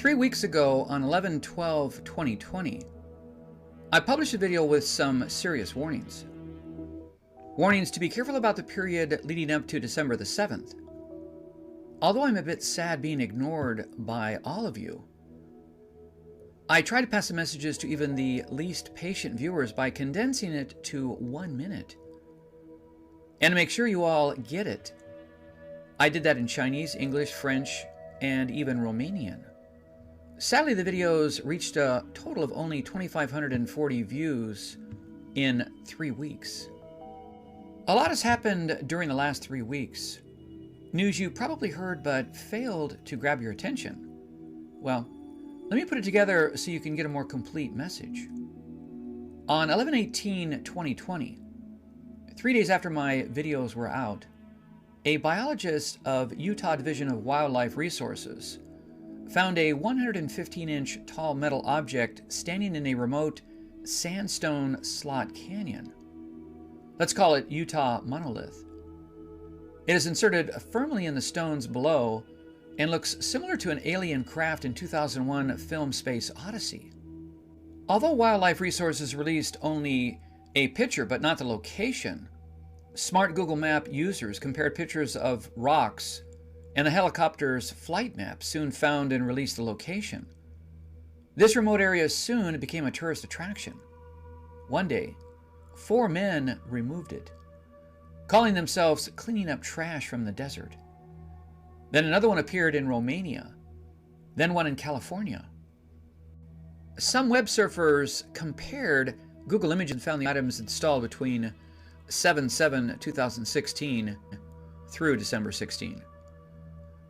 3 weeks ago on 11/12/2020, I published a video with some serious warnings. Warnings to be careful about the period leading up to December the 7th. Although I'm a bit sad being ignored by all of you, I try to pass the messages to even the least patient viewers by condensing it to 1 minute. And to make sure you all get it, I did that in Chinese, English, French, and even Romanian. Sadly, the videos reached a total of only 2,540 views in 3 weeks. A lot has happened during the last 3 weeks. News you probably heard but failed to grab your attention. Well, let me put it together so you can get a more complete message. On 11/18/2020, 3 days after my videos were out, a biologist of Utah Division of Wildlife Resources found a 115-inch tall metal object standing in a remote sandstone slot canyon. Let's call it Utah Monolith. It is inserted firmly in the stones below and looks similar to an alien craft in 2001 film Space Odyssey. Although Wildlife Resources released only a picture but not the location, smart Google Map users compared pictures of rocks, and the helicopter's flight map soon found and released the location. This remote area soon became a tourist attraction. One day, 4 men removed it, calling themselves cleaning up trash from the desert. Then another one appeared in Romania, then one in California. Some web surfers compared Google Images and found the items installed between 7/7/2016 through December 16.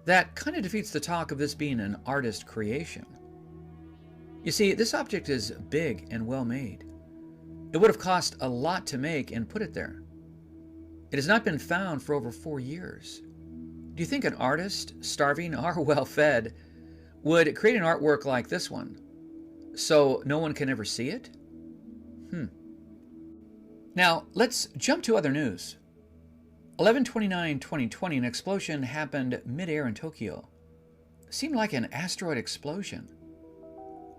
That kind of defeats the talk of this being an artist creation. You see, this object is big and well made. It would have cost a lot to make and put it there. It has not been found for over 4 years. Do you think an artist, starving or well-fed, would create an artwork like this one so no one can ever see it? Now, let's jump to other news. 11/29/2020, an explosion happened mid-air in Tokyo. It seemed like an asteroid explosion.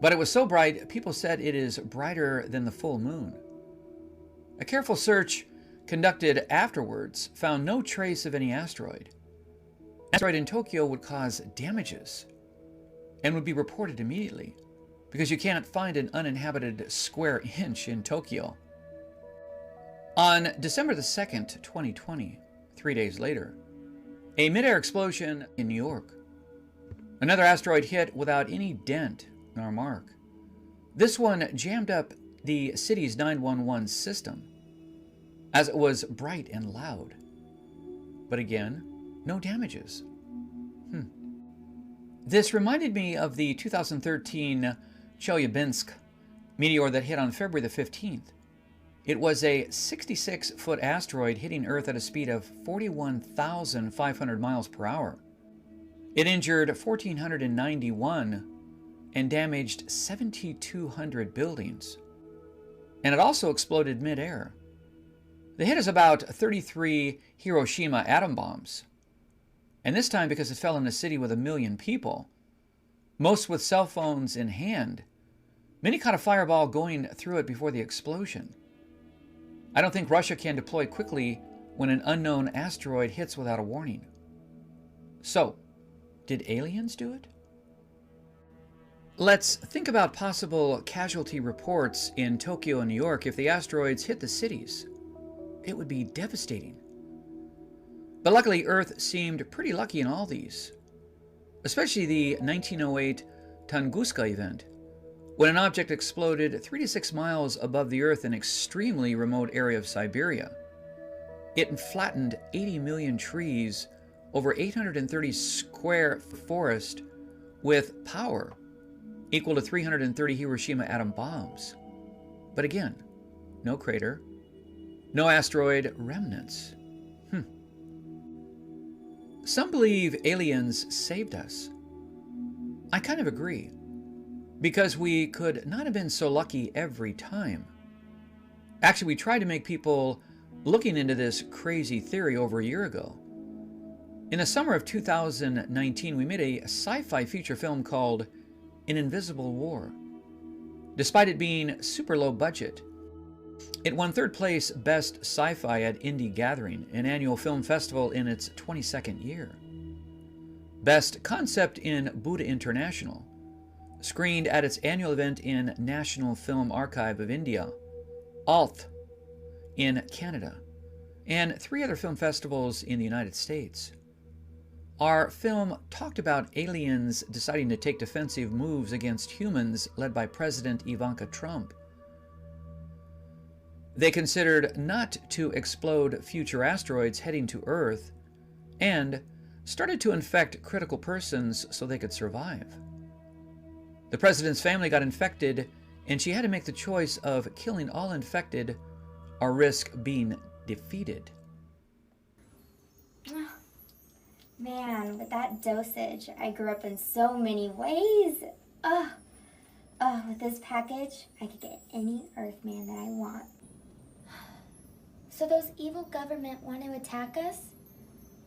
But it was so bright, people said it is brighter than the full moon. A careful search conducted afterwards found no trace of any asteroid. An asteroid in Tokyo would cause damages and would be reported immediately because you can't find an uninhabited square inch in Tokyo. On December the 2nd, 2020, 3 days later, a mid-air explosion in New York. Another asteroid hit without any dent nor mark. This one jammed up the city's 911 system, as it was bright and loud. But again, no damages. This reminded me of the 2013 Chelyabinsk meteor that hit on February the 15th. It was a 66-foot asteroid hitting Earth at a speed of 41,500 miles per hour. It injured 1,491 and damaged 7,200 buildings. And it also exploded mid-air. The hit is about 33 Hiroshima atom bombs. And this time, because it fell in a city with 1 million people, most with cell phones in hand, many caught a fireball going through it before the explosion. I don't think Russia can deploy quickly when an unknown asteroid hits without a warning. So, did aliens do it? Let's think about possible casualty reports in Tokyo and New York if the asteroids hit the cities. It would be devastating. But luckily, Earth seemed pretty lucky in all these, especially the 1908 Tunguska event, when an object exploded 3 to 6 miles above the Earth in an extremely remote area of Siberia. It flattened 80 million trees over 830 square forest with power equal to 330 Hiroshima atom bombs. But again, no crater, no asteroid remnants. Some believe aliens saved us. I kind of agree, because we could not have been so lucky every time. Actually, we tried to make people looking into this crazy theory over a year ago. In the summer of 2019, we made a sci-fi feature film called An Invisible War. Despite it being super low budget, it won third place Best Sci-Fi at Indie Gathering, an annual film festival in its 22nd year. Best Concept in Buddha International, screened at its annual event in National Film Archive of India, ALT, in Canada, and 3 other film festivals in the United States. Our film talked about aliens deciding to take defensive moves against humans led by President Ivanka Trump. They considered not to explode future asteroids heading to Earth and started to infect critical persons so they could survive. The president's family got infected, and she had to make the choice of killing all infected or risk being defeated. Man, with that dosage, I grew up in so many ways. With this package, I could get any Earthman that I want. So those evil government want to attack us?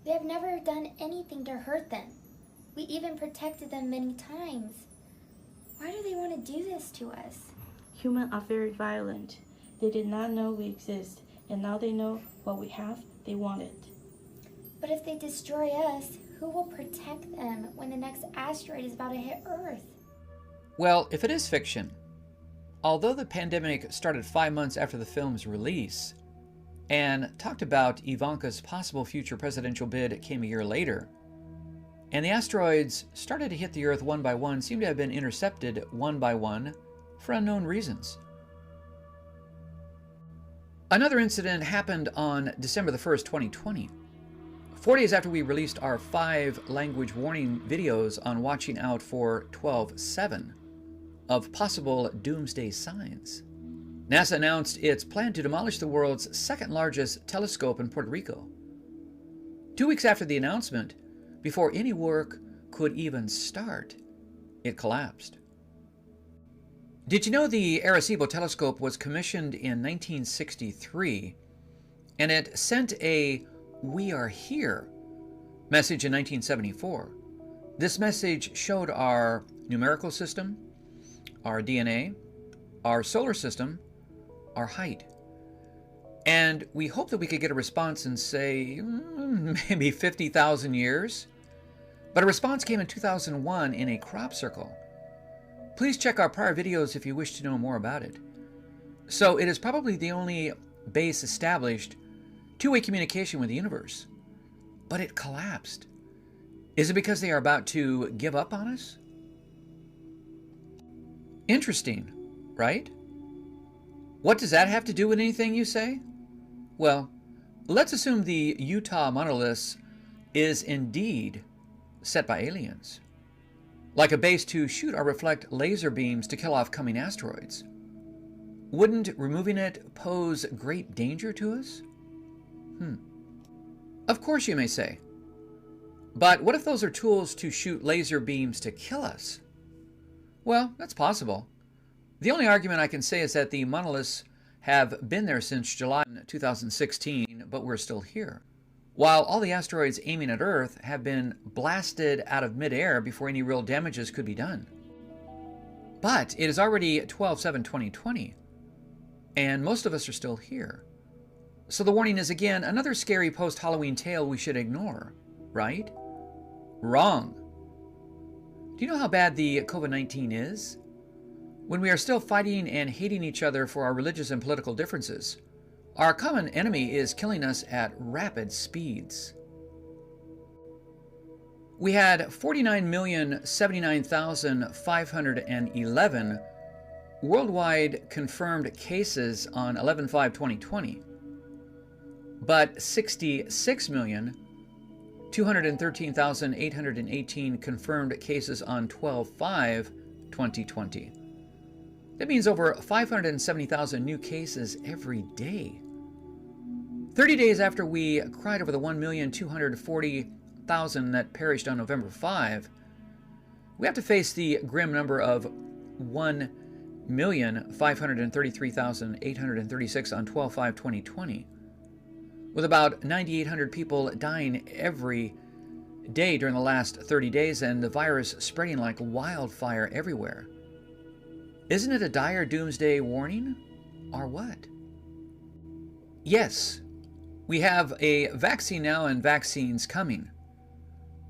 We have never done anything to hurt them. We even protected them many times. Why do they want to do this to us? Humans are very violent. They did not know we exist, and now they know what we have, they want it. But if they destroy us, who will protect them when the next asteroid is about to hit Earth? Well, if it is fiction, although the pandemic started 5 months after the film's release, and talked about Ivanka's possible future presidential bid came a year later, and the asteroids started to hit the Earth one by one, seem to have been intercepted one by one for unknown reasons. Another incident happened on December the 1st, 2020. 4 days after we released our 5 language warning videos on watching out for 12.7 of possible doomsday signs, NASA announced its plan to demolish the world's 2nd largest telescope in Puerto Rico. 2 weeks after the announcement, before any work could even start, it collapsed. Did you know the Arecibo telescope was commissioned in 1963, and it sent a "We are here" message in 1974. This message showed our numerical system, our DNA, our solar system, our height. And we hoped that we could get a response in, say, maybe 50,000 years. But a response came in 2001 in a crop circle. Please check our prior videos if you wish to know more about it. So it is probably the only base established two-way communication with the universe. But it collapsed. Is it because they are about to give up on us? Interesting, right? What does that have to do with anything, you say? Well, let's assume the Utah Monoliths is indeed set by aliens, like a base to shoot or reflect laser beams to kill off coming asteroids. Wouldn't removing it pose great danger to us? Of course, you may say. But what if those are tools to shoot laser beams to kill us? Well, that's possible. The only argument I can say is that the monoliths have been there since July 2016, but we're still here, while all the asteroids aiming at Earth have been blasted out of midair before any real damages could be done. But it is already 12/7/2020, and most of us are still here. So the warning is again another scary post-Halloween tale we should ignore, right? Wrong. Do you know how bad the COVID-19 is? When we are still fighting and hating each other for our religious and political differences, our common enemy is killing us at rapid speeds. We had 49,079,511 worldwide confirmed cases on 11/5/2020, but 66,213,818 confirmed cases on 12/5/2020. That means over 570,000 new cases every day. 30 days after we cried over the 1,240,000 that perished on November 5, we have to face the grim number of 1,533,836 on 12/5/2020, with about 9,800 people dying every day during the last 30 days and the virus spreading like wildfire everywhere. Isn't it a dire doomsday warning? Or what? Yes, we have a vaccine now and vaccines coming.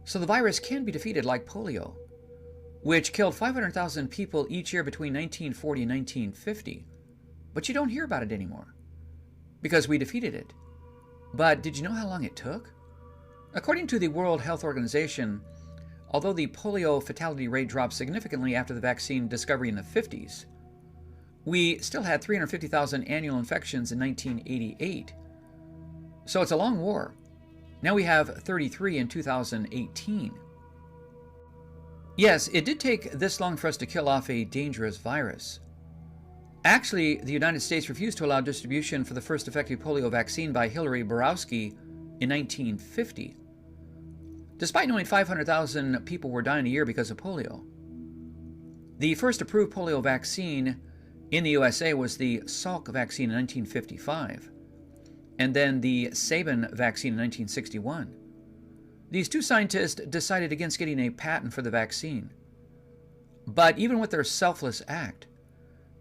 So the virus can be defeated like polio, which killed 500,000 people each year between 1940 and 1950. But you don't hear about it anymore because we defeated it. But did you know how long it took? According to the World Health Organization, although the polio fatality rate dropped significantly after the vaccine discovery in the 50s, we still had 350,000 annual infections in 1988. So it's a long war. Now we have 33 in 2018. Yes, it did take this long for us to kill off a dangerous virus. Actually, the United States refused to allow distribution for the first effective polio vaccine by Hillary Borowski in 1950, despite knowing 500,000 people were dying a year because of polio. The first approved polio vaccine in the USA was the Salk vaccine in 1955, and then the Sabin vaccine in 1961. These two scientists decided against getting a patent for the vaccine. But even with their selfless act,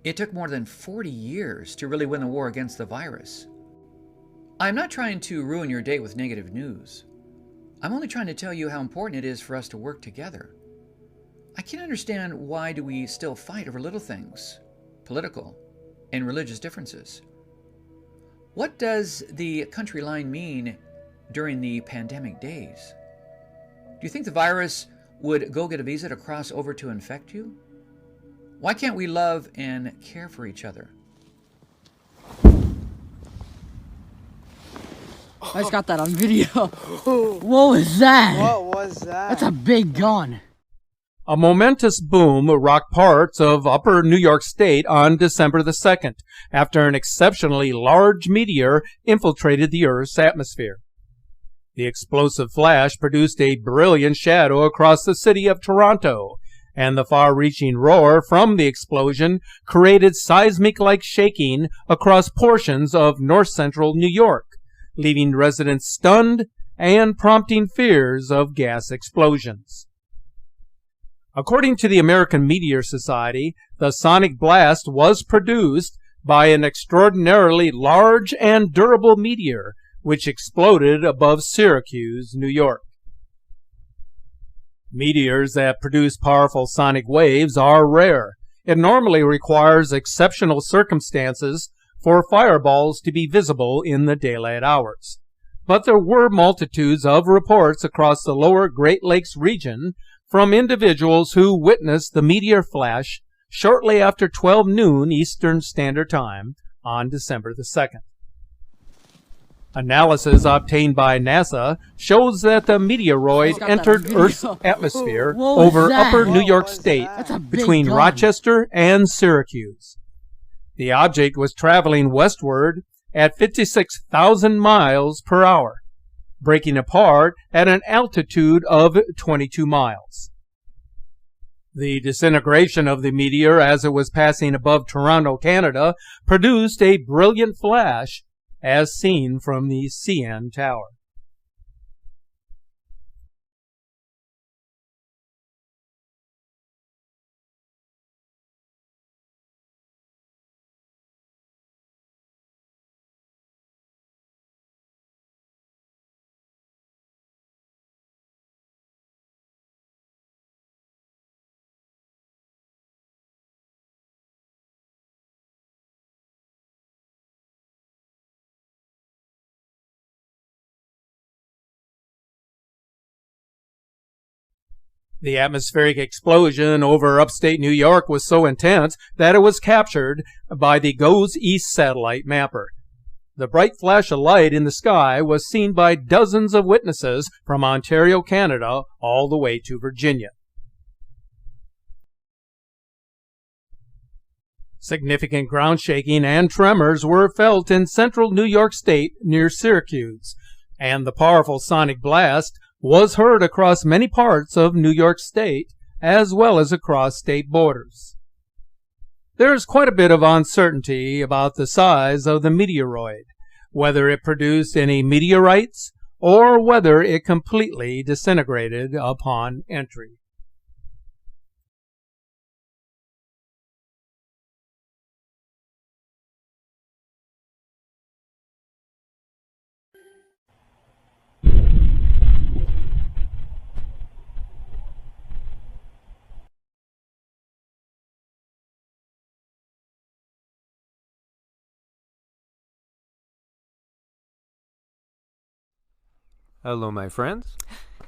it took more than 40 years to really win the war against the virus. I'm not trying to ruin your day with negative news. I'm only trying to tell you how important it is for us to work together. I can't understand why do we still fight over little things, political and religious differences. What does the country line mean during the pandemic days? Do you think the virus would go get a visa to cross over to infect you? Why can't we love and care for each other? I just got that on video. What was that? What was that? That's a big gun. A momentous boom rocked parts of upper New York State on December the 2nd after an exceptionally large meteor infiltrated the Earth's atmosphere. The explosive flash produced a brilliant shadow across the city of Toronto, and the far-reaching roar from the explosion created seismic-like shaking across portions of north-central New York, leaving residents stunned and prompting fears of gas explosions. According to the American Meteor Society, the sonic blast was produced by an extraordinarily large and durable meteor, which exploded above Syracuse, New York. Meteors that produce powerful sonic waves are rare. It normally requires exceptional circumstances for fireballs to be visible in the daylight hours. But there were multitudes of reports across the lower Great Lakes region from individuals who witnessed the meteor flash shortly after 12 noon Eastern Standard Time on December the 2nd. Analysis obtained by NASA shows that the meteoroid entered Earth's atmosphere over upper New York State between Rochester and Syracuse. The object was traveling westward at 56,000 miles per hour, breaking apart at an altitude of 22 miles. The disintegration of the meteor as it was passing above Toronto, Canada, produced a brilliant flash as seen from the CN Tower. The atmospheric explosion over upstate New York was so intense that it was captured by the GOES East satellite mapper. The bright flash of light in the sky was seen by dozens of witnesses from Ontario, Canada, all the way to Virginia. Significant ground shaking and tremors were felt in central New York State near Syracuse, and the powerful sonic blast was heard across many parts of New York State, as well as across state borders. There is quite a bit of uncertainty about the size of the meteoroid, whether it produced any meteorites or whether it completely disintegrated upon entry. Hello, my friends.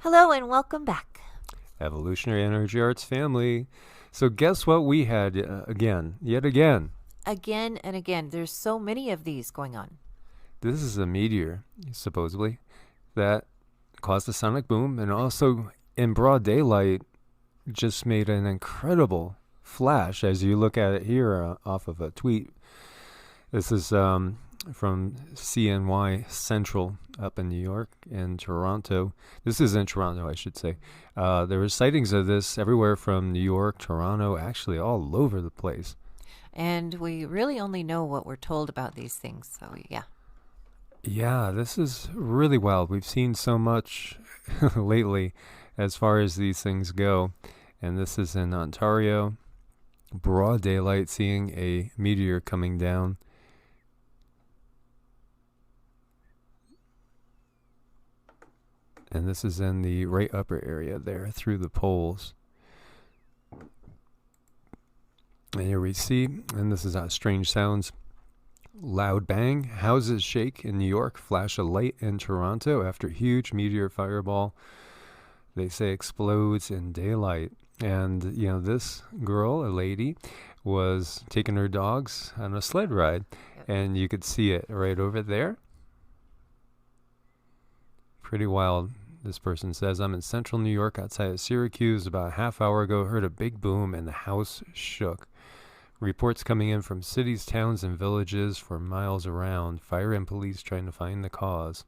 Hello and welcome back. Evolutionary Energy Arts family. So guess what we had yet again. Again and again. There's so many of these going on. This is a meteor, supposedly, that caused a sonic boom and also in broad daylight just made an incredible flash as you look at it here off of a tweet. This is from CNY Central up in New York and Toronto. This is in Toronto, I should say. There were sightings of this everywhere from New York, Toronto, actually all over the place. And we really only know what we're told about these things, so yeah. Yeah, this is really wild. We've seen so much lately as far as these things go. And this is in Ontario. Broad daylight, seeing a meteor coming down. And this is in the right upper area there through the poles. And here we see, and this is strange sounds. Loud bang, houses shake in New York, flash of light in Toronto after huge meteor fireball, they say, explodes in daylight. And, you know, this girl, a lady, was taking her dogs on a sled ride. And you could see it right over there. Pretty wild. This person says, I'm in central New York outside of Syracuse. About a half hour ago, heard a big boom and the house shook. Reports coming in from cities, towns, and villages for miles around. Fire and police trying to find the cause.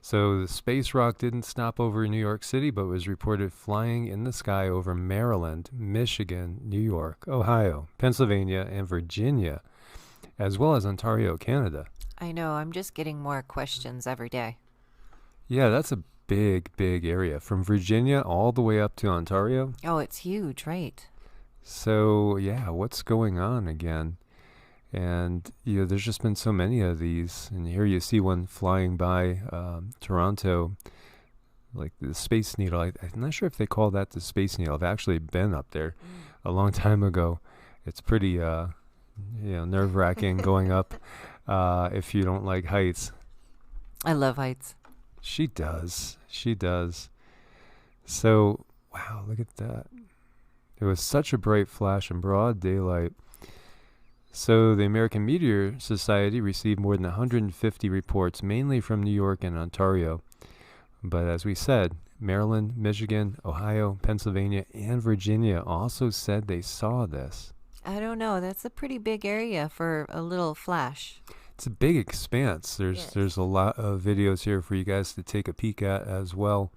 So the space rock didn't stop over New York City, but was reported flying in the sky over Maryland, Michigan, New York, Ohio, Pennsylvania, and Virginia, as well as Ontario, Canada. I know, I'm just getting more questions every day. Yeah, that's a big, big area. From Virginia all the way up to Ontario. Oh, it's huge, right? So, yeah, what's going on again? And, you know, there's just been so many of these. And here you see one flying by Toronto, like the Space Needle. I'm not sure if they call that the Space Needle. I've actually been up there a long time ago. It's pretty, nerve-wracking going up if you don't like heights. I love heights. She does. She does. So, wow, look at that. It was such a bright flash in broad daylight. So the American Meteor Society received more than 150 reports, mainly from New York and Ontario. But as we said, Maryland, Michigan, Ohio, Pennsylvania, and Virginia also said they saw this. I don't know. That's a pretty big area for a little flash. It's a big expanse. There's a lot of videos here for you guys to take a peek at as well.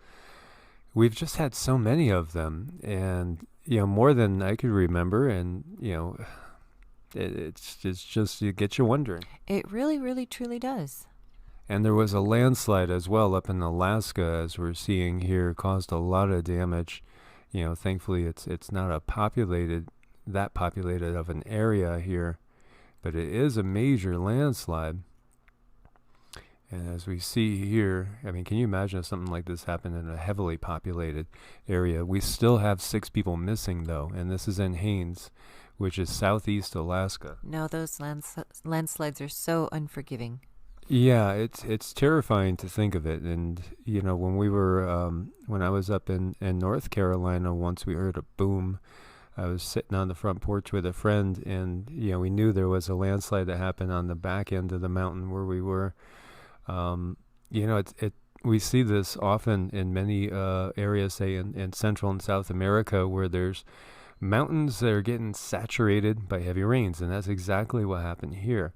We've just had so many of them, and more than I could remember, and it's just it gets you wondering. It really, really, truly does. And there was a landslide as well up in Alaska, as we're seeing here, caused a lot of damage. Thankfully it's not that populated of an area here. But it is a major landslide. And as we see here, I mean, can you imagine if something like this happened in a heavily populated area? We still have 6 people missing, though, and this is in Haines, which is southeast Alaska. No, those landslides are so unforgiving. Yeah, it's terrifying to think of it. And, when I was up in North Carolina, once we heard a boom. I was sitting on the front porch with a friend, and we knew there was a landslide that happened on the back end of the mountain where we were. We see this often in many areas, say in Central and South America, where there's mountains that are getting saturated by heavy rains, and that's exactly what happened here.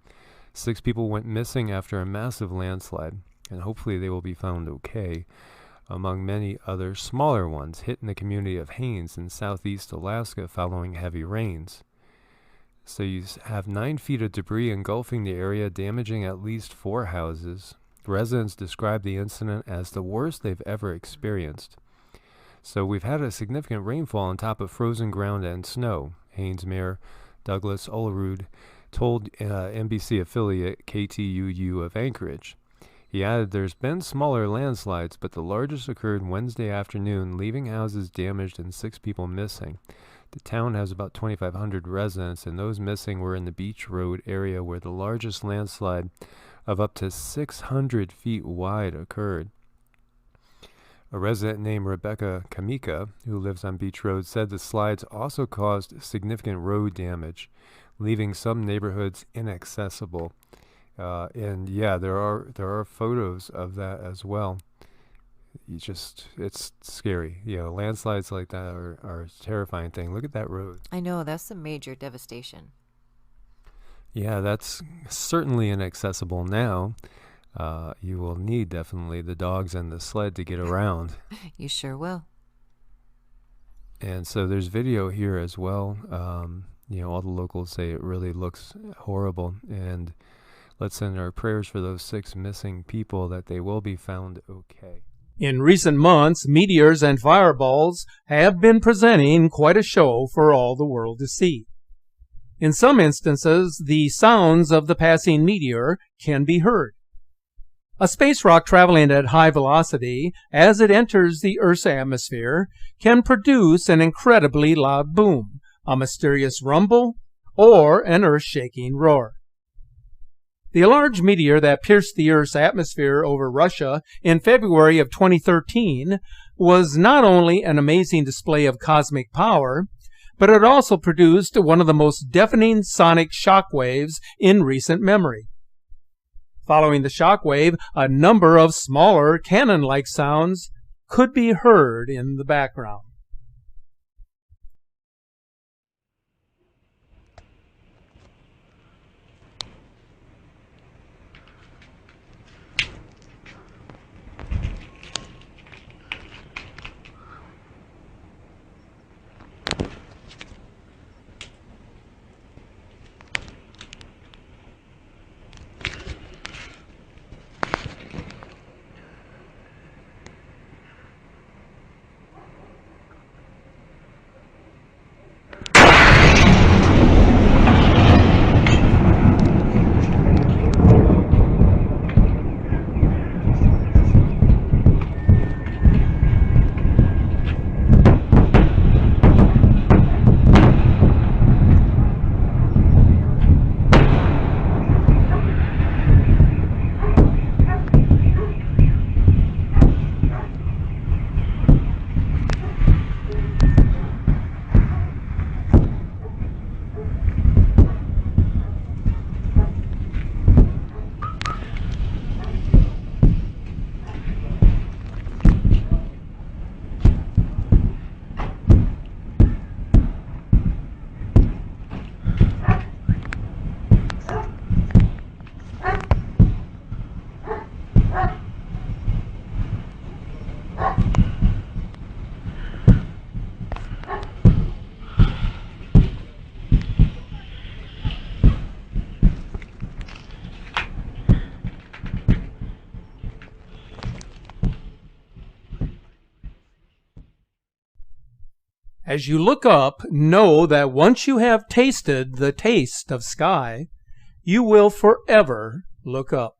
6 people went missing after a massive landslide, and hopefully they will be found okay, among many other smaller ones hit in the community of Haines in southeast Alaska following heavy rains. So you have 9 feet of debris engulfing the area, damaging at least 4 houses. Residents describe the incident as the worst they've ever experienced. So we've had a significant rainfall on top of frozen ground and snow, Haynes Mayor Douglas Olerud told NBC affiliate KTUU of Anchorage. He added there's been smaller landslides, but the largest occurred Wednesday afternoon, leaving houses damaged and 6 people missing. The town has about 2,500 residents, and those missing were in the Beach Road area where the largest landslide of up to 600 feet wide occurred. A resident named Rebecca Kamika, who lives on Beach Road, said the slides also caused significant road damage, leaving some neighborhoods inaccessible. And yeah, there are photos of that as well. It's scary. Landslides like that are a terrifying thing. Look at that road. I know, that's some major devastation. Yeah, that's certainly inaccessible now. You will need definitely the dogs and the sled to get around. You sure will. And so there's video here as well. All the locals say it really looks horrible. And let's send our prayers for those 6 missing people that they will be found okay. In recent months, meteors and fireballs have been presenting quite a show for all the world to see. In some instances, the sounds of the passing meteor can be heard. A space rock traveling at high velocity as it enters the Earth's atmosphere can produce an incredibly loud boom, a mysterious rumble, or an earth-shaking roar. The large meteor that pierced the Earth's atmosphere over Russia in February of 2013 was not only an amazing display of cosmic power, but it also produced one of the most deafening sonic shock waves in recent memory. Following the shock wave, a number of smaller cannon-like sounds could be heard in the background. As you look up, know that once you have tasted the taste of sky, you will forever look up.